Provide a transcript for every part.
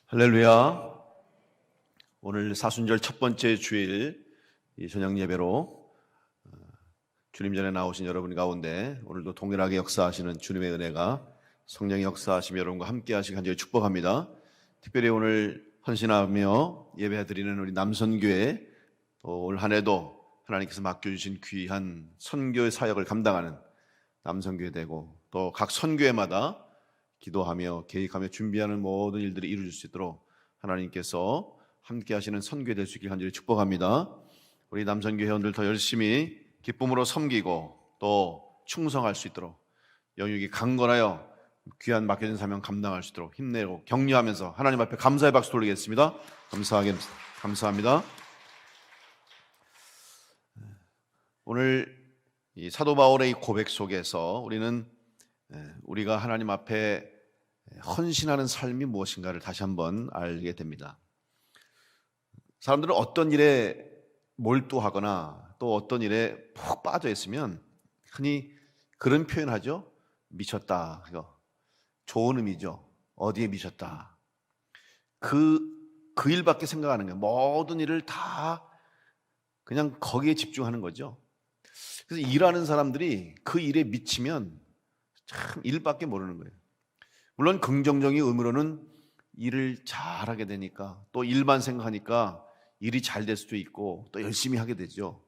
할렐루야. 오늘 사순절 첫 번째 주일 이 저녁 예배로 주님 전에 나오신 여러분 가운데 오늘도 동일하게 역사하시는 주님의 은혜가 성령의 역사하시며 여러분과 함께 하시기 간절히 축복합니다. 특별히 오늘 헌신하며 예배드리는 우리 남선교회, 또 올 한 해도 하나님께서 맡겨주신 귀한 선교의 사역을 감당하는 남선교회 되고, 또 각 선교회마다 기도하며 계획하며 준비하는 모든 일들이 이루어질 수 있도록 하나님께서 함께 하시는 선교회 될 수 있길 간절히 축복합니다. 우리 남선교 회원들 더 열심히 기쁨으로 섬기고 또 충성할 수 있도록 영육이 강건하여 귀한 맡겨진 사명 감당할 수 있도록 힘내고 격려하면서 하나님 앞에 감사의 박수 돌리겠습니다. 감사합니다. 오늘 이 사도 바울의 이 고백 속에서 우리가 하나님 앞에 헌신하는 삶이 무엇인가를 다시 한번 알게 됩니다. 사람들은 어떤 일에 몰두하거나 또 어떤 일에 푹 빠져 있으면 흔히 그런 표현하죠. 미쳤다. 좋은 의미죠. 어디에 미쳤다. 그 일밖에 생각하는 거예요. 모든 일을 다 그냥 거기에 집중하는 거죠. 그래서 일하는 사람들이 그 일에 미치면 참 일밖에 모르는 거예요. 물론 긍정적인 의미로는 일을 잘하게 되니까, 또 일만 생각하니까 일이 잘 될 수도 있고 또 열심히 하게 되죠.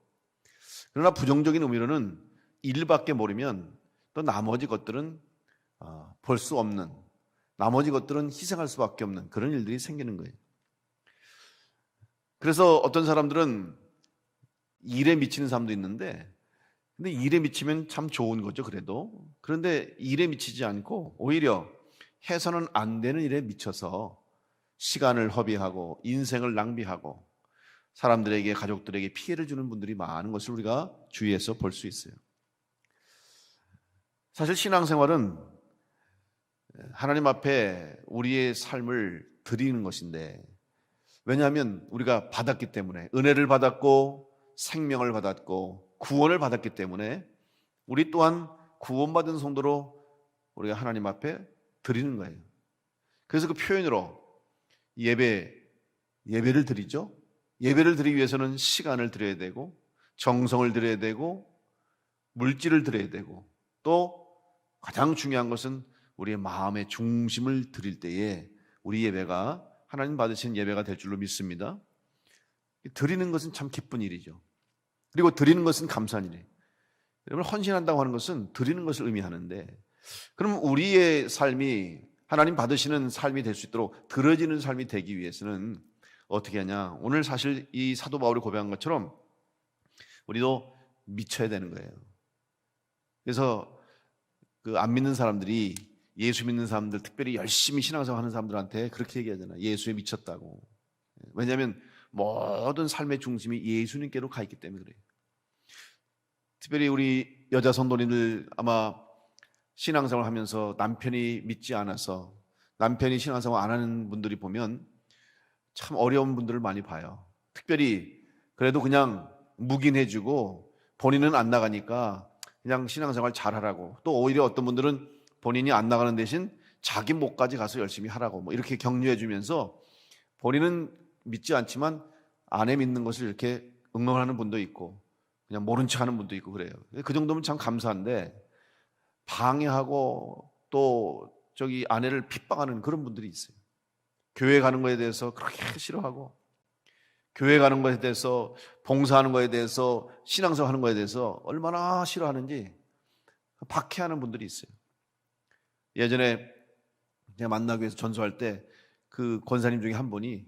그러나 부정적인 의미로는 일밖에 모르면 또 나머지 것들은 볼 수 없는, 나머지 것들은 희생할 수밖에 없는 그런 일들이 생기는 거예요. 그래서 어떤 사람들은 일에 미치는 사람도 있는데, 근데 일에 미치면 참 좋은 거죠, 그래도. 그런데 일에 미치지 않고 오히려 해서는 안 되는 일에 미쳐서 시간을 허비하고 인생을 낭비하고 사람들에게, 가족들에게 피해를 주는 분들이 많은 것을 우리가 주위에서 볼 수 있어요. 사실 신앙생활은 하나님 앞에 우리의 삶을 드리는 것인데, 왜냐하면 우리가 받았기 때문에, 은혜를 받았고 생명을 받았고 구원을 받았기 때문에 우리 또한 구원받은 성도로 우리가 하나님 앞에 드리는 거예요. 그래서 그 표현으로 예배를 드리죠. 예배를 드리기 위해서는 시간을 드려야 되고 정성을 드려야 되고 물질을 드려야 되고, 또 가장 중요한 것은 우리의 마음의 중심을 드릴 때에 우리 예배가 하나님 받으신 예배가 될 줄로 믿습니다. 드리는 것은 참 기쁜 일이죠. 그리고 드리는 것은 감사한 일이에요. 여러분, 헌신한다고 하는 것은 드리는 것을 의미하는데, 그럼 우리의 삶이 하나님 받으시는 삶이 될 수 있도록 드려지는 삶이 되기 위해서는 어떻게 하냐? 오늘 사실 이 사도 바울이 고백한 것처럼 우리도 미쳐야 되는 거예요. 그래서 그 안 믿는 사람들이 예수 믿는 사람들, 특별히 열심히 신앙생활 하는 사람들한테 그렇게 얘기하잖아요. 예수에 미쳤다고. 왜냐하면 모든 삶의 중심이 예수님께로 가 있기 때문에 그래요. 특별히 우리 여자 성도님들 아마 신앙생활 하면서 남편이 믿지 않아서, 남편이 신앙생활 안 하는 분들이 보면 참 어려운 분들을 많이 봐요. 특별히 그래도 그냥 묵인해주고 본인은 안 나가니까 그냥 신앙생활 잘하라고, 또 오히려 어떤 분들은 본인이 안 나가는 대신 자기 목까지 가서 열심히 하라고 뭐 이렇게 격려해주면서 본인은 믿지 않지만 아내 믿는 것을 이렇게 응원하는 분도 있고 그냥 모른 척하는 분도 있고 그래요. 그 정도면 참 감사한데, 방해하고 또 아내를 핍박하는 그런 분들이 있어요. 교회 가는 것에 대해서 그렇게 싫어하고, 교회 가는 것에 대해서, 봉사하는 것에 대해서, 신앙생활 하는 것에 대해서 얼마나 싫어하는지 박해하는 분들이 있어요. 예전에 제가 만나기 위해서 전수할 때 그 권사님 중에 한 분이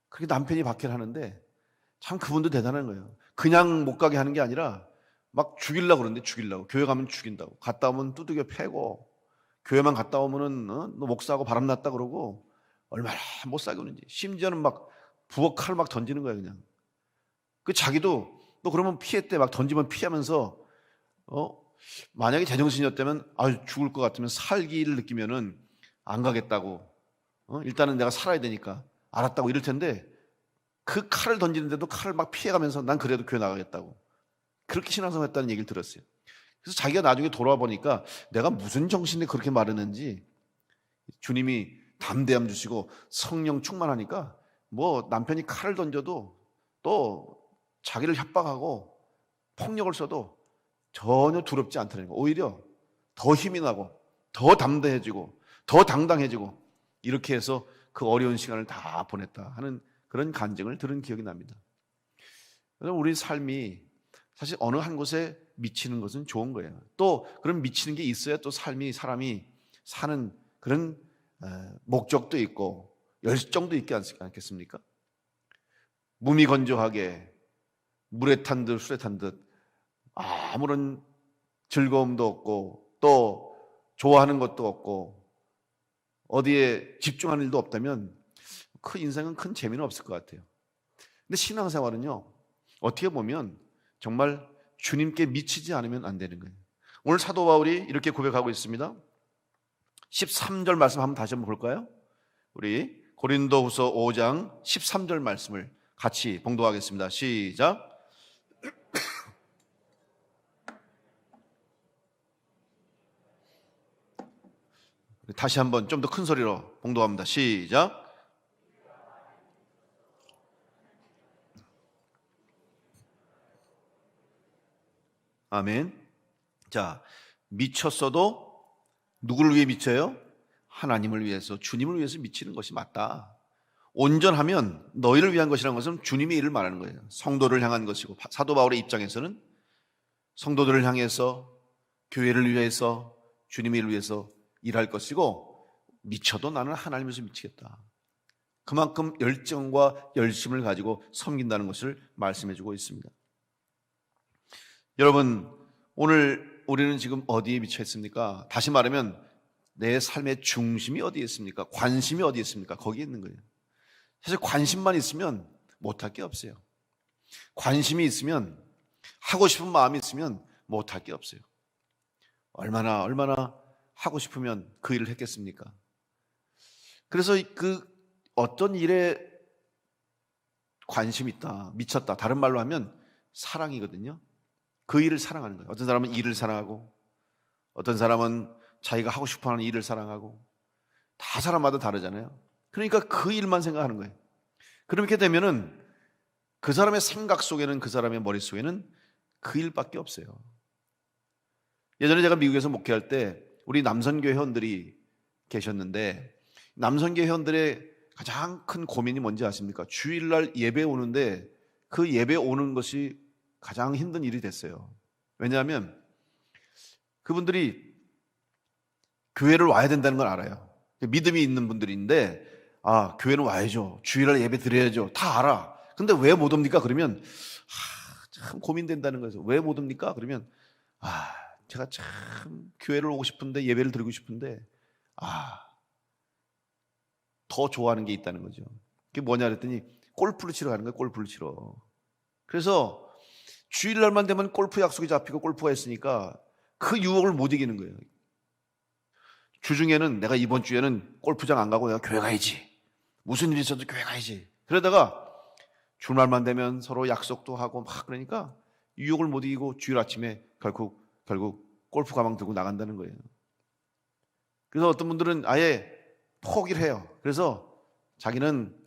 그렇게 남편이 박해를 하는데 참 그분도 대단한 거예요. 그냥 못 가게 하는 게 아니라 막 죽이려고 그러는데, 죽이려고. 교회 가면 죽인다고. 갔다 오면 두들겨 패고, 교회만 갔다 오면은 너 목사하고 바람났다 그러고 얼마나 못 사귀는지. 심지어는 막 부엌 칼 막 던지는 거예요, 그냥. 그 자기도 또 그러면 피했대. 막 던지면 피하면서 만약에 제정신이었다면 죽을 것 같으면 살기를 느끼면은 안 가겠다고. 일단은 내가 살아야 되니까 알았다고 이럴 텐데, 그 칼을 던지는데도 칼을 막 피해가면서 난 그래도 교회 나가겠다고 그렇게 신앙생활 했다는 얘기를 들었어요. 그래서 자기가 나중에 돌아와 보니까 내가 무슨 정신에 그렇게 말했는지 주님이 담대함 주시고 성령 충만하니까 뭐 남편이 칼을 던져도 또 자기를 협박하고 폭력을 써도 전혀 두렵지 않다는 거. 오히려 더 힘이 나고 더 담대해지고 더 당당해지고 이렇게 해서 그 어려운 시간을 다 보냈다 하는 그런 간증을 들은 기억이 납니다. 우리 삶이 사실 어느 한 곳에 미치는 것은 좋은 거예요. 또 그런 미치는 게 있어야 또 사람이 사는 그런 목적도 있고 열정도 있지 않겠습니까? 무미건조하게 물에 탄 듯 술에 탄 듯 아무런 즐거움도 없고 또 좋아하는 것도 없고 어디에 집중하는 일도 없다면 그 인생은 큰 재미는 없을 것 같아요. 근데 신앙생활은요, 어떻게 보면 정말 주님께 미치지 않으면 안 되는 거예요. 오늘 사도 바울이 이렇게 고백하고 있습니다. 13절 말씀 한번 다시 한번 볼까요? 우리 고린도후서 5장 13절 말씀을 같이 봉독하겠습니다. 시작. 다시 한번 좀 더 큰 소리로 봉독합니다. 시작. 아멘. 자, 미쳤어도 누구를 위해 미쳐요? 하나님을 위해서, 주님을 위해서 미치는 것이 맞다. 온전하면 너희를 위한 것이라는 것은 주님의 일을 말하는 거예요. 성도를 향한 것이고, 사도 바울의 입장에서는 성도들을 향해서, 교회를 위해서, 주님의 일을 위해서 일할 것이고, 미쳐도 나는 하나님에서 미치겠다. 그만큼 열정과 열심을 가지고 섬긴다는 것을 말씀해 주고 있습니다. 여러분, 오늘 우리는 지금 어디에 미쳐 있습니까? 다시 말하면 내 삶의 중심이 어디에 있습니까? 관심이 어디에 있습니까? 거기에 있는 거예요. 사실 관심만 있으면 못할 게 없어요. 관심이 있으면, 하고 싶은 마음이 있으면 못할 게 없어요. 얼마나 하고 싶으면 그 일을 했겠습니까? 그래서 그 어떤 일에 관심이 있다, 미쳤다, 다른 말로 하면 사랑이거든요. 그 일을 사랑하는 거예요. 어떤 사람은 일을 사랑하고, 어떤 사람은 자기가 하고 싶어하는 일을 사랑하고, 다 사람마다 다르잖아요. 그러니까 그 일만 생각하는 거예요. 그렇게 되면은 그 사람의 생각 속에는, 그 사람의 머릿속에는 그 일밖에 없어요. 예전에 제가 미국에서 목회할 때 우리 남선교 회원들이 계셨는데, 남선교 회원들의 가장 큰 고민이 뭔지 아십니까? 주일날 예배 오는데 그 예배 오는 것이 가장 힘든 일이 됐어요. 왜냐하면 그분들이 교회를 와야 된다는 걸 알아요. 믿음이 있는 분들인데, 교회는 와야죠, 주일날 예배 드려야죠, 다 알아. 근데 왜 못 옵니까? 그러면 참 고민된다는 거예요. 왜 못 옵니까? 그러면 제가 참 교회를 오고 싶은데, 예배를 드리고 싶은데 더 좋아하는 게 있다는 거죠. 그게 뭐냐 그랬더니 골프를 치러 가는 거예요. 골프를 치러. 그래서 주일날만 되면 골프 약속이 잡히고 골프가 있으니까 그 유혹을 못 이기는 거예요. 주중에는 내가 이번 주에는 골프장 안 가고 내가 교회 가야지, 무슨 일이 있어도 교회 가야지. 그러다가 주말만 되면 서로 약속도 하고 막 그러니까 유혹을 못 이기고 주일 아침에 결국 골프 가방 들고 나간다는 거예요. 그래서 어떤 분들은 아예 포기를 해요. 그래서 자기는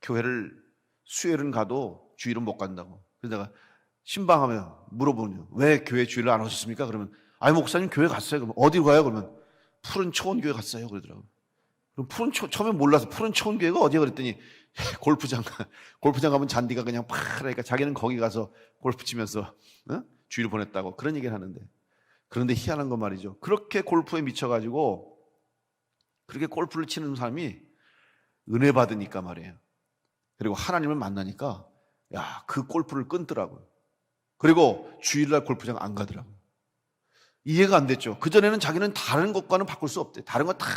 교회를 수요일은 가도 주일은 못 간다고. 그래서 내가 신방하면 물어보면 왜 교회 주일을 안 오셨습니까? 그러면 목사님 교회 갔어요. 그러면 어디로 가요? 그러면 푸른 초원 교회 갔어요. 그러더라고요. 그럼 처음에 몰라서 푸른 초원 교회가 어디야 그랬더니 골프장 가면 잔디가 그냥 파라니까 자기는 거기 가서 골프 치면서 주일을 보냈다고 그런 얘기를 하는데, 그런데 희한한 건 말이죠. 그렇게 골프에 미쳐가지고 그렇게 골프를 치는 사람이 은혜 받으니까 말이에요. 그리고 하나님을 만나니까 그 골프를 끊더라고요. 그리고 주일날 골프장 안 가더라고요. 이해가 안 됐죠. 그전에는 자기는 다른 것과는 바꿀 수 없대. 다른 거 다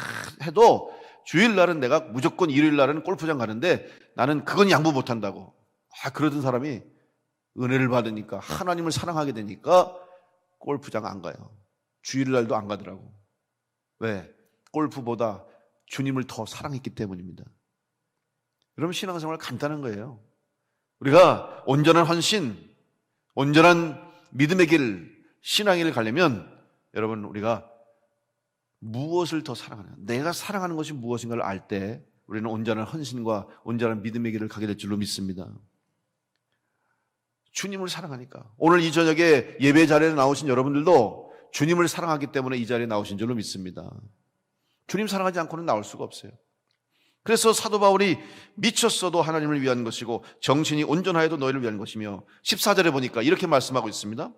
해도 주일날은 내가 무조건 일요일날은 골프장 가는데 나는 그건 양보 못한다고. 그러던 사람이 은혜를 받으니까, 하나님을 사랑하게 되니까 골프장 안 가요. 주일날도 안 가더라고. 왜? 골프보다 주님을 더 사랑했기 때문입니다. 여러분, 신앙생활 간단한 거예요. 우리가 온전한 헌신, 온전한 믿음의 길, 신앙의 길을 가려면 여러분, 우리가 무엇을 더 사랑하냐? 내가 사랑하는 것이 무엇인가를 알 때 우리는 온전한 헌신과 온전한 믿음의 길을 가게 될 줄로 믿습니다. 주님을 사랑하니까. 오늘 이 저녁에 예배 자리에 나오신 여러분들도 주님을 사랑하기 때문에 이 자리에 나오신 줄로 믿습니다. 주님 사랑하지 않고는 나올 수가 없어요. 그래서 사도 바울이 미쳤어도 하나님을 위한 것이고 정신이 온전하여도 너희를 위한 것이며 14절에 보니까 이렇게 말씀하고 있습니다.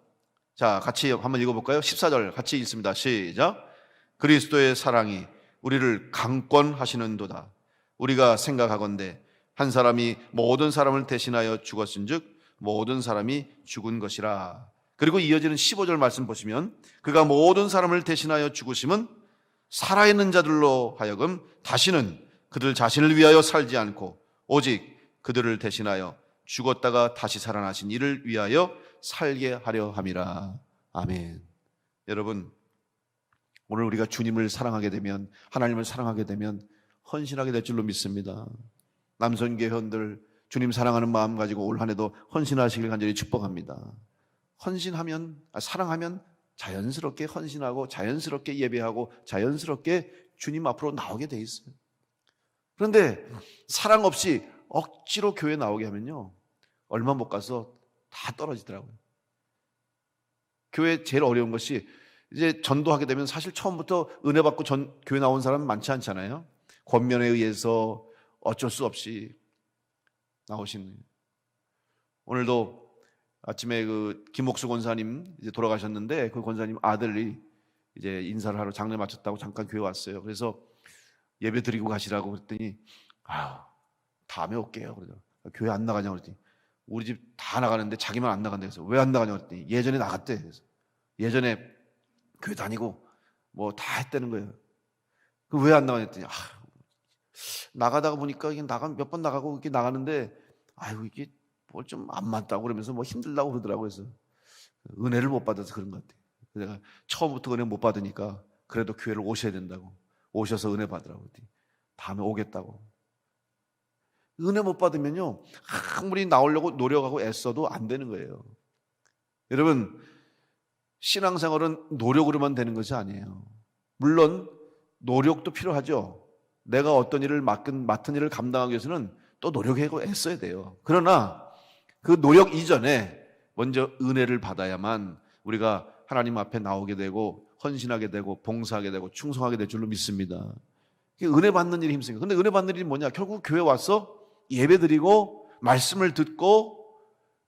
자, 같이 한번 읽어볼까요? 14절 같이 읽습니다. 시작. 그리스도의 사랑이 우리를 강권하시는도다. 우리가 생각하건대 한 사람이 모든 사람을 대신하여 죽었은즉 모든 사람이 죽은 것이라. 그리고 이어지는 15절 말씀 보시면 그가 모든 사람을 대신하여 죽으심은 살아있는 자들로 하여금 다시는 그들 자신을 위하여 살지 않고 오직 그들을 대신하여 죽었다가 다시 살아나신 이를 위하여 살게 하려 함이라. 아멘. 여러분, 오늘 우리가 주님을 사랑하게 되면, 하나님을 사랑하게 되면 헌신하게 될 줄로 믿습니다. 남선교회 회원들 주님 사랑하는 마음 가지고 올 한 해도 헌신하시길 간절히 축복합니다. 사랑하면 자연스럽게 헌신하고 자연스럽게 예배하고 자연스럽게 주님 앞으로 나오게 돼 있어요. 그런데 사랑 없이 억지로 교회 나오게 하면요, 얼마 못 가서 다 떨어지더라고요. 교회 제일 어려운 것이 이제 전도하게 되면 사실 처음부터 은혜 받고 교회 나온 사람은 많지 않잖아요. 권면에 의해서 어쩔 수 없이 나오시는. 오늘도 아침에 그 김옥수 권사님 이제 돌아가셨는데 그 권사님 아들이 이제 인사를 하러 장례 마쳤다고 잠깐 교회 왔어요. 그래서 예배 드리고 가시라고 그랬더니 다음에 올게요. 그러죠. 교회 안 나가냐고 그랬더니 우리 집 다 나가는데 자기만 안 나간다 해서 왜 안 나가냐고 그랬더니 예전에 나갔대. 그래서 예전에 교회 다니고 뭐 다 했다는 거예요. 그 왜 안 나가냐 했더니 나가다가 보니까 이게 몇 번 나가고 이렇게 나가는데 이게 뭘 좀 안 맞다고 그러면서 뭐 힘들다고 그러더라고요. 그래서 은혜를 못 받아서 그런 것 같아요. 내가 처음부터 은혜 못 받으니까 그래도 교회를 오셔야 된다고, 오셔서 은혜 받으라고 했더니 다음에 오겠다고. 은혜 못 받으면요 아무리 나오려고 노력하고 애써도 안 되는 거예요. 여러분, 신앙생활은 노력으로만 되는 것이 아니에요. 물론 노력도 필요하죠. 내가 어떤 일을 맡은 일을 감당하기 위해서는 또 노력하고 애써야 돼요. 그러나 그 노력 이전에 먼저 은혜를 받아야만 우리가 하나님 앞에 나오게 되고 헌신하게 되고 봉사하게 되고 충성하게 될 줄로 믿습니다. 은혜 받는 일이 힘쓰니까. 근데 은혜 받는 일이 뭐냐? 결국 교회 와서 예배 드리고 말씀을 듣고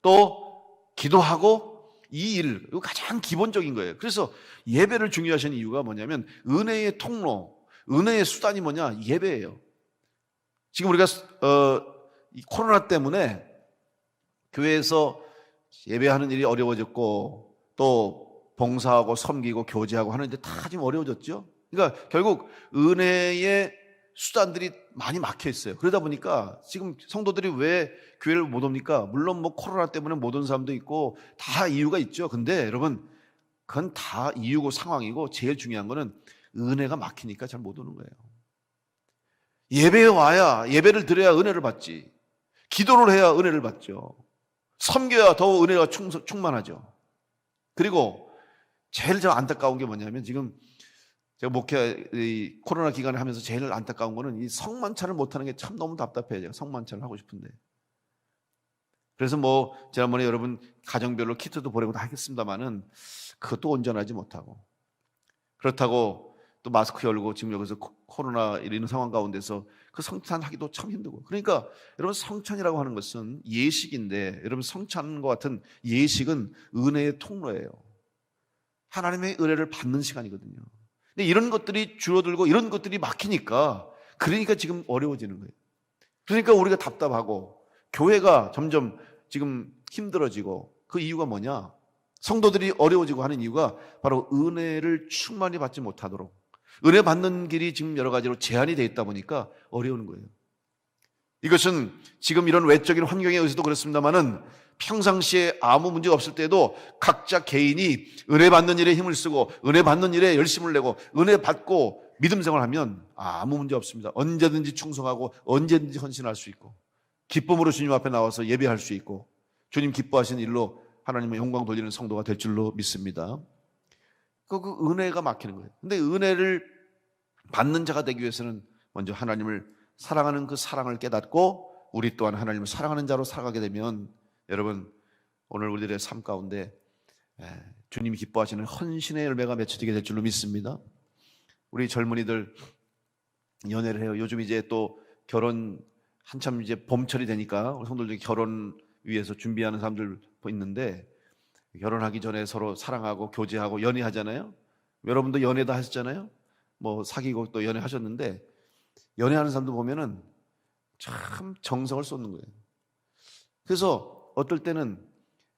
또 기도하고 이 일, 이거 가장 기본적인 거예요. 그래서 예배를 중요하시는 이유가 뭐냐면 은혜의 통로, 은혜의 수단이 뭐냐? 예배예요. 지금 우리가 이 코로나 때문에 교회에서 예배하는 일이 어려워졌고 또 봉사하고 섬기고 교제하고 하는데 다 지금 어려워졌죠. 그러니까 결국 은혜의 수단들이 많이 막혀 있어요. 그러다 보니까 지금 성도들이 왜 교회를 못 옵니까? 물론 뭐 코로나 때문에 못 온 사람도 있고 다 이유가 있죠. 근데 여러분, 그건 다 이유고 상황이고 제일 중요한 거는 은혜가 막히니까 잘 못 오는 거예요. 예배에 와야, 예배를 드려야 은혜를 받지. 기도를 해야 은혜를 받죠. 섬겨야 더 은혜가 충만하죠. 그리고 제일 안타까운 게 뭐냐면 지금 제가 목회 코로나 기간에 하면서 제일 안타까운 거는 이 성만찬을 못하는 게 참 너무 답답해요. 제가 성만찬을 하고 싶은데. 그래서 뭐 지난번에 여러분 가정별로 키트도 보내고 다 하겠습니다만은 그것도 온전하지 못하고, 그렇다고 또 마스크 열고 지금 여기서 코로나 이런 상황 가운데서 그 성찬하기도 참 힘들고. 그러니까 여러분, 성찬이라고 하는 것은 예식인데, 여러분 성찬과 같은 예식은 은혜의 통로예요. 하나님의 은혜를 받는 시간이거든요. 근데 이런 것들이 줄어들고 이런 것들이 막히니까, 그러니까 지금 어려워지는 거예요. 그러니까 우리가 답답하고 교회가 점점 지금 힘들어지고, 그 이유가 뭐냐? 성도들이 어려워지고 하는 이유가 바로 은혜를 충만히 받지 못하도록, 은혜 받는 길이 지금 여러 가지로 제한이 되어 있다 보니까 어려운 거예요. 이것은 지금 이런 외적인 환경에 의해서도 그렇습니다만은 평상시에 아무 문제가 없을 때도 각자 개인이 은혜 받는 일에 힘을 쓰고 은혜 받는 일에 열심을 내고 은혜 받고 믿음 생활하면 아무 문제 없습니다. 언제든지 충성하고 언제든지 헌신할 수 있고 기쁨으로 주님 앞에 나와서 예배할 수 있고 주님 기뻐하시는 일로 하나님의 영광 돌리는 성도가 될 줄로 믿습니다. 그 은혜가 막히는 거예요. 근데 은혜를 받는 자가 되기 위해서는 먼저 하나님을 사랑하는 그 사랑을 깨닫고 우리 또한 하나님을 사랑하는 자로 살아가게 되면 여러분 오늘 우리들의 삶 가운데 주님이 기뻐하시는 헌신의 열매가 맺혀지게 될 줄로 믿습니다. 우리 젊은이들 연애를 해요. 요즘 이제 또 결혼 한참 이제 봄철이 되니까 우리 성도들 결혼 위해서 준비하는 사람들 있는데 결혼하기 전에 서로 사랑하고 교제하고 연애하잖아요. 여러분도 연애도 하셨잖아요. 뭐 사귀고 또 연애하셨는데 연애하는 사람들 보면은 참 정성을 쏟는 거예요. 그래서 어떨 때는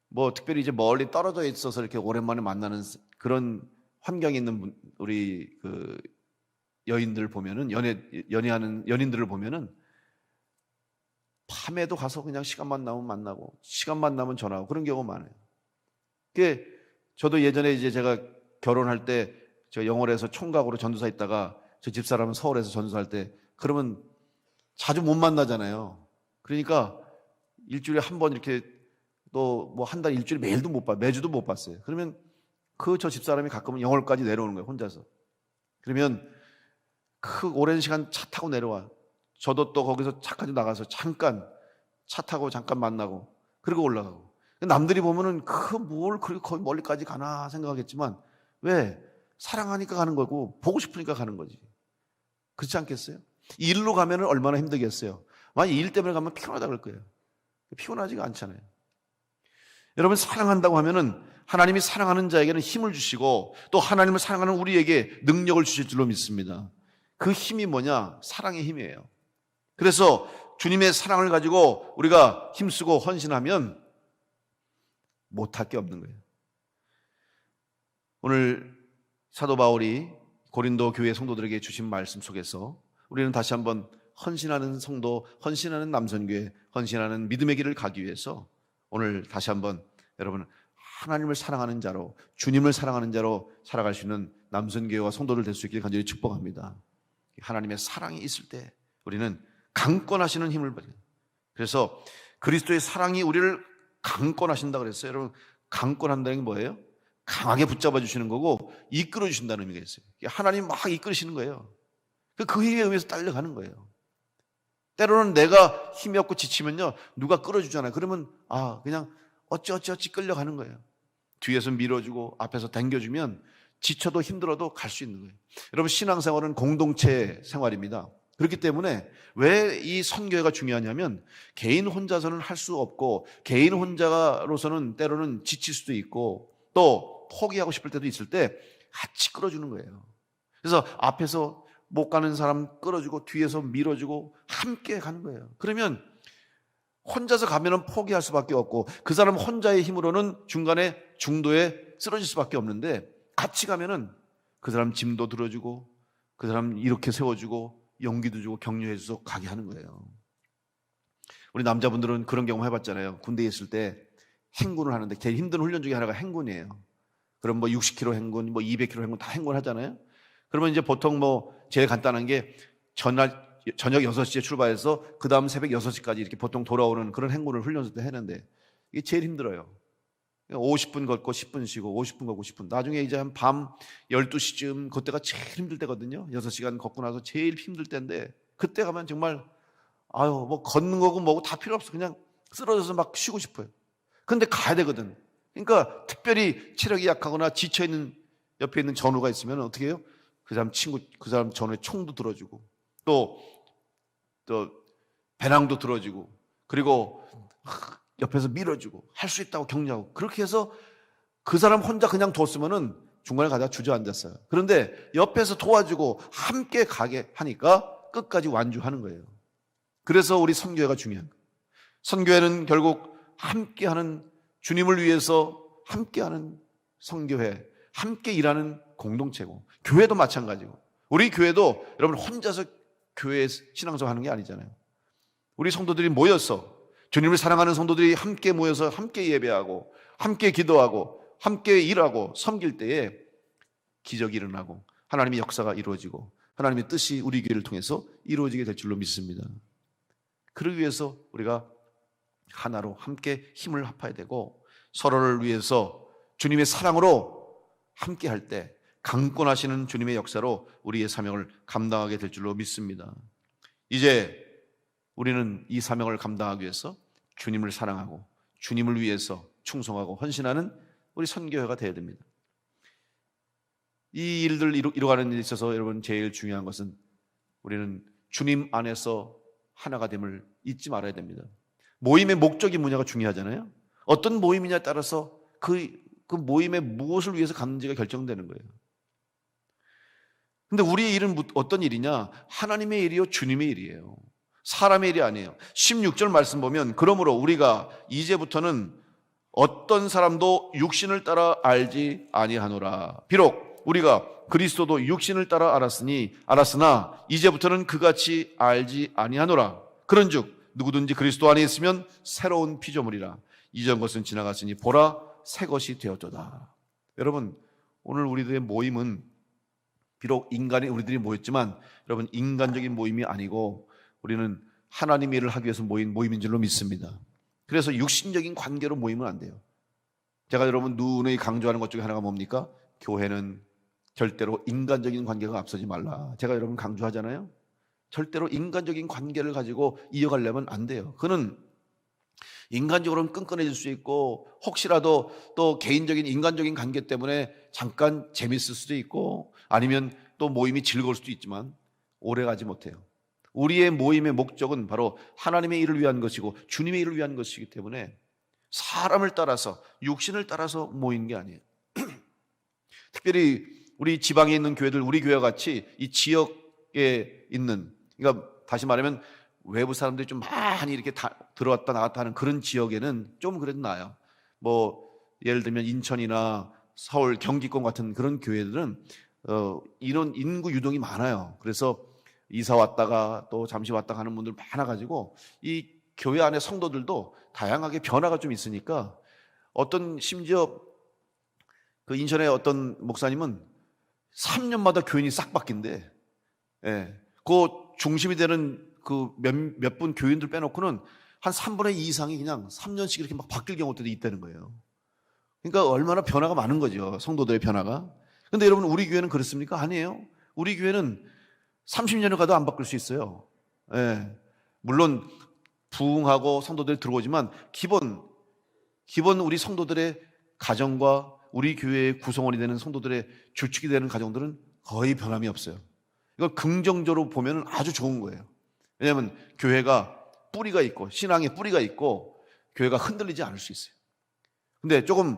뭐 특별히 이제 멀리 떨어져 있어서 이렇게 오랜만에 만나는 그런 환경에 있는 우리 그 여인들을 보면은 연애하는 연인들을 보면은 밤에도 가서 그냥 시간만 나면 만나고 시간만 나면 전화하고 그런 경우가 많아요. 그게 저도 예전에 이제 제가 결혼할 때 제가 영월에서 총각으로 전도사 있다가 저 집사람은 서울에서 전도사할 때 그러면 자주 못 만나잖아요. 그러니까 일주일에 한 번 이렇게 또 뭐 한 달 일주일에 매일도 못 봐, 매주도 못 봤어요. 그러면 그 저 집사람이 가끔은 영월까지 내려오는 거예요, 혼자서. 그러면 그 오랜 시간 차 타고 내려와. 저도 또 거기서 차까지 나가서 잠깐 차 타고 잠깐 만나고 그리고 올라가고. 남들이 보면은 뭘 그렇게 거기 멀리까지 가나 생각하겠지만 왜? 사랑하니까 가는 거고 보고 싶으니까 가는 거지. 그렇지 않겠어요? 일로 가면은 얼마나 힘들겠어요. 만약 일 때문에 가면 피곤하다 그럴 거예요. 피곤하지가 않잖아요. 여러분 사랑한다고 하면은 하나님이 사랑하는 자에게는 힘을 주시고 또 하나님을 사랑하는 우리에게 능력을 주실 줄로 믿습니다. 그 힘이 뭐냐? 사랑의 힘이에요. 그래서 주님의 사랑을 가지고 우리가 힘쓰고 헌신하면 못할 게 없는 거예요. 오늘 사도 바울이 고린도 교회 성도들에게 주신 말씀 속에서 우리는 다시 한번 헌신하는 성도, 헌신하는 남선교회, 헌신하는 믿음의 길을 가기 위해서 오늘 다시 한번 여러분 하나님을 사랑하는 자로 주님을 사랑하는 자로 살아갈 수 있는 남선교회와 성도들 될 수 있기를 간절히 축복합니다. 하나님의 사랑이 있을 때 우리는 강권하시는 힘을 받아요. 그래서 그리스도의 사랑이 우리를 강권하신다 그랬어요. 여러분 강권한다는 게 뭐예요? 강하게 붙잡아 주시는 거고 이끌어 주신다는 의미가 있어요. 하나님 막 이끌으시는 거예요. 그 힘에 의해서 딸려가는 거예요. 때로는 내가 힘이 없고 지치면요 누가 끌어주잖아요. 그러면 그냥 어찌 끌려가는 거예요. 뒤에서 밀어주고 앞에서 당겨주면 지쳐도 힘들어도 갈 수 있는 거예요. 여러분 신앙생활은 공동체 생활입니다. 그렇기 때문에 왜 이 선교회가 중요하냐면 개인 혼자서는 할 수 없고 개인 혼자로서는 때로는 지칠 수도 있고 또 포기하고 싶을 때도 있을 때 같이 끌어주는 거예요. 그래서 앞에서 못 가는 사람 끌어주고 뒤에서 밀어주고 함께 가는 거예요. 그러면 혼자서 가면은 포기할 수밖에 없고 그 사람 혼자의 힘으로는 중간에 중도에 쓰러질 수밖에 없는데 같이 가면은 그 사람 짐도 들어주고 그 사람 이렇게 세워주고 용기도 주고 격려해줘서 가게 하는 거예요. 우리 남자분들은 그런 경험 해봤잖아요. 군대에 있을 때 행군을 하는데 제일 힘든 훈련 중에 하나가 행군이에요. 그럼 뭐 60km 행군, 뭐 200km 행군 다 행군하잖아요. 그러면 이제 보통 뭐 제일 간단한 게 저녁 6시에 출발해서 그 다음 새벽 6시까지 이렇게 보통 돌아오는 그런 행군을 훈련소 때 했는데 이게 제일 힘들어요. 50분 걷고 10분 쉬고 50분 걷고 10분. 나중에 이제 한 밤 12시쯤 그때가 제일 힘들 때거든요. 6시간 걷고 나서 제일 힘들 때인데 그때 가면 정말 뭐 걷는 거고 뭐고 다 필요 없어. 그냥 쓰러져서 막 쉬고 싶어요. 근데 가야 되거든. 그러니까 특별히 체력이 약하거나 지쳐있는 옆에 있는 전우가 있으면 어떻게 해요? 그 사람 전우에 총도 들어주고 또 배낭도 들어주고 그리고 옆에서 밀어주고 할 수 있다고 격려하고 그렇게 해서 그 사람 혼자 그냥 뒀으면은 중간에 가다가 주저앉았어요. 그런데 옆에서 도와주고 함께 가게 하니까 끝까지 완주하는 거예요. 그래서 우리 선교회가 중요한 거예요. 선교회는 결국 함께하는 주님을 위해서 함께하는 선교회, 함께 일하는 공동체고 교회도 마찬가지고 우리 교회도 여러분 혼자서 교회 신앙생활 하는 게 아니잖아요. 우리 성도들이 모여서 주님을 사랑하는 성도들이 함께 모여서 함께 예배하고 함께 기도하고 함께 일하고 섬길 때에 기적이 일어나고 하나님의 역사가 이루어지고 하나님의 뜻이 우리 교회를 통해서 이루어지게 될 줄로 믿습니다. 그러기 위해서 우리가 하나로 함께 힘을 합해야 되고 서로를 위해서 주님의 사랑으로 함께 할 때 강권하시는 주님의 역사로 우리의 사명을 감당하게 될 줄로 믿습니다. 이제 우리는 이 사명을 감당하기 위해서 주님을 사랑하고 주님을 위해서 충성하고 헌신하는 우리 선교회가 되어야 됩니다. 이 일들을 이루어가는 데 있어서 여러분 제일 중요한 것은 우리는 주님 안에서 하나가 됨을 잊지 말아야 됩니다. 모임의 목적이 뭐냐가 중요하잖아요. 어떤 모임이냐에 따라서 그 모임에 무엇을 위해서 갔는지가 결정되는 거예요. 근데 우리의 일은 어떤 일이냐? 하나님의 일이요, 주님의 일이에요. 사람의 일이 아니에요. 16절 말씀 보면 그러므로 우리가 이제부터는 어떤 사람도 육신을 따라 알지 아니하노라. 비록 우리가 그리스도도 육신을 따라 알았으나 이제부터는 그같이 알지 아니하노라. 그런즉 누구든지 그리스도 안에 있으면 새로운 피조물이라. 이전 것은 지나갔으니 보라 새 것이 되었도다. 여러분, 오늘 우리들의 모임은 비록 우리들이 모였지만 여러분 인간적인 모임이 아니고 우리는 하나님의 일을 하기 위해서 모인 모임인 줄로 믿습니다. 그래서 육신적인 관계로 모이면 안 돼요. 제가 여러분 누누이 강조하는 것 중에 하나가 뭡니까? 교회는 절대로 인간적인 관계가 앞서지 말라. 제가 여러분 강조하잖아요. 절대로 인간적인 관계를 가지고 이어가려면 안 돼요. 그는 인간적으로는 끈끈해질 수 있고 혹시라도 또 개인적인 인간적인 관계 때문에 잠깐 재밌을 수도 있고 아니면 또 모임이 즐거울 수도 있지만 오래가지 못해요. 우리의 모임의 목적은 바로 하나님의 일을 위한 것이고 주님의 일을 위한 것이기 때문에 사람을 따라서 육신을 따라서 모이는 게 아니에요. 특별히 우리 지방에 있는 교회들, 우리 교회와 같이 이 지역에 있는, 그러니까 다시 말하면 외부 사람들이 좀 많이 이렇게 들어왔다 나갔다 하는 그런 지역에는 좀 그래도 나아요. 뭐 예를 들면 인천이나 서울, 경기권 같은 그런 교회들은 이런 인구 유동이 많아요. 그래서 이사 왔다가 또 잠시 왔다가 하는 분들 많아가지고 이 교회 안에 성도들도 다양하게 변화가 좀 있으니까 심지어 그 인천의 어떤 목사님은 3년마다 교인이 싹 바뀐대. 예. 그 중심이 되는 그 몇 분 교인들 빼놓고는 한 3분의 2 이상이 그냥 3년씩 이렇게 막 바뀔 경우도 있다는 거예요. 그러니까 얼마나 변화가 많은 거죠. 성도들의 변화가. 근데 여러분 우리 교회는 그렇습니까? 아니에요. 우리 교회는 30년을 가도 안 바뀔 수 있어요. 예. 물론 부흥하고 성도들이 들어오지만 기본 우리 성도들의 가정과 우리 교회의 구성원이 되는 성도들의 주축이 되는 가정들은 거의 변함이 없어요. 이걸 긍정적으로 보면 아주 좋은 거예요. 왜냐하면 교회가 뿌리가 있고 신앙의 뿌리가 있고 교회가 흔들리지 않을 수 있어요. 근데 조금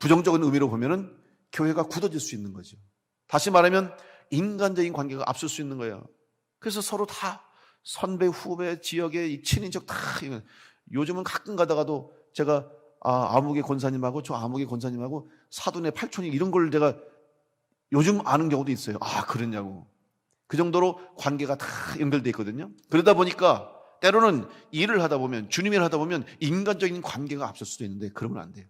부정적인 의미로 보면은 교회가 굳어질 수 있는 거죠. 다시 말하면 인간적인 관계가 앞설 수 있는 거예요. 그래서 서로 다 선배, 후배, 지역의 친인척 다 요즘은 가끔 가다가도 제가 아무개 권사님하고 저 아무개 권사님하고 사돈의 팔촌이 이런 걸 제가 요즘 아는 경우도 있어요. 그랬냐고. 그 정도로 관계가 다 연결되어 있거든요. 그러다 보니까 때로는 일을 하다 보면 주님의 일을 하다 보면 인간적인 관계가 앞설 수도 있는데 그러면 안 돼요.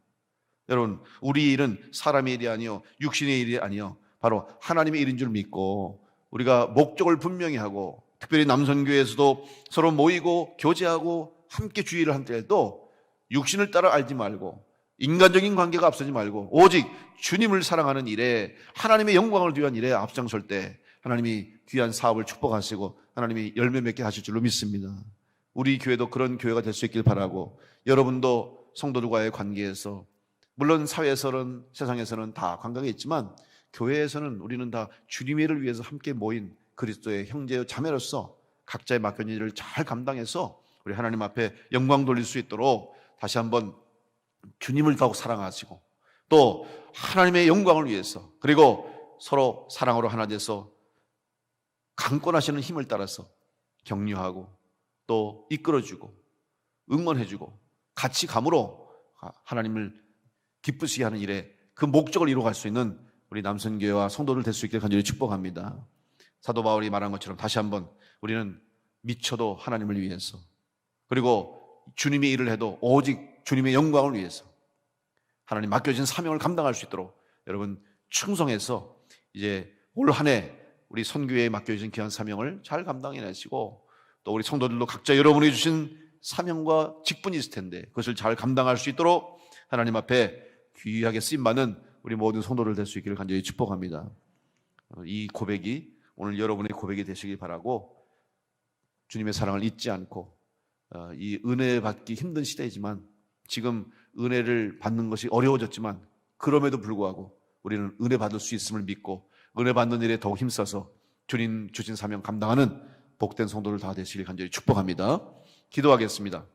여러분 우리 일은 사람의 일이 아니요 육신의 일이 아니요 바로 하나님의 일인 줄 믿고 우리가 목적을 분명히 하고 특별히 남선교회에서도 서로 모이고 교제하고 함께 주의를 할 때도 육신을 따라 알지 말고 인간적인 관계가 앞서지 말고 오직 주님을 사랑하는 일에 하나님의 영광을 위한 일에 앞장설 때 하나님이 귀한 사업을 축복하시고 하나님이 열매 맺게 하실 줄로 믿습니다. 우리 교회도 그런 교회가 될 수 있길 바라고 여러분도 성도들과의 관계에서 물론 사회에서는 세상에서는 다 관계가 있지만 교회에서는 우리는 다 주님의 일을 위해서 함께 모인 그리스도의 형제요 자매로서 각자의 맡겨진 일을 잘 감당해서 우리 하나님 앞에 영광 돌릴 수 있도록 다시 한번 주님을 더욱 사랑하시고 또 하나님의 영광을 위해서 그리고 서로 사랑으로 하나 돼서 강권하시는 힘을 따라서 격려하고 또 이끌어주고 응원해주고 같이 감으로 하나님을 기쁘시게 하는 일에 그 목적을 이루어갈 수 있는 우리 남선교회와 성도들 될 수 있게 간절히 축복합니다. 사도 바울이 말한 것처럼 다시 한번 우리는 미쳐도 하나님을 위해서 그리고 주님의 일을 해도 오직 주님의 영광을 위해서 하나님 맡겨진 사명을 감당할 수 있도록 여러분 충성해서 이제 올 한 해 우리 선교회에 맡겨진 귀한 사명을 잘 감당해내시고 또 우리 성도들도 각자 여러분이 주신 사명과 직분이 있을 텐데 그것을 잘 감당할 수 있도록 하나님 앞에 귀하게 쓰임받는 우리 모든 성도들 될 수 있기를 간절히 축복합니다. 이 고백이 오늘 여러분의 고백이 되시길 바라고, 주님의 사랑을 잊지 않고, 이 은혜 받기 힘든 시대이지만, 지금 은혜를 받는 것이 어려워졌지만 그럼에도 불구하고 우리는 은혜 받을 수 있음을 믿고 은혜 받는 일에 더욱 힘써서 주님 주신 사명 감당하는 복된 성도들 다 되시길 간절히 축복합니다. 기도하겠습니다.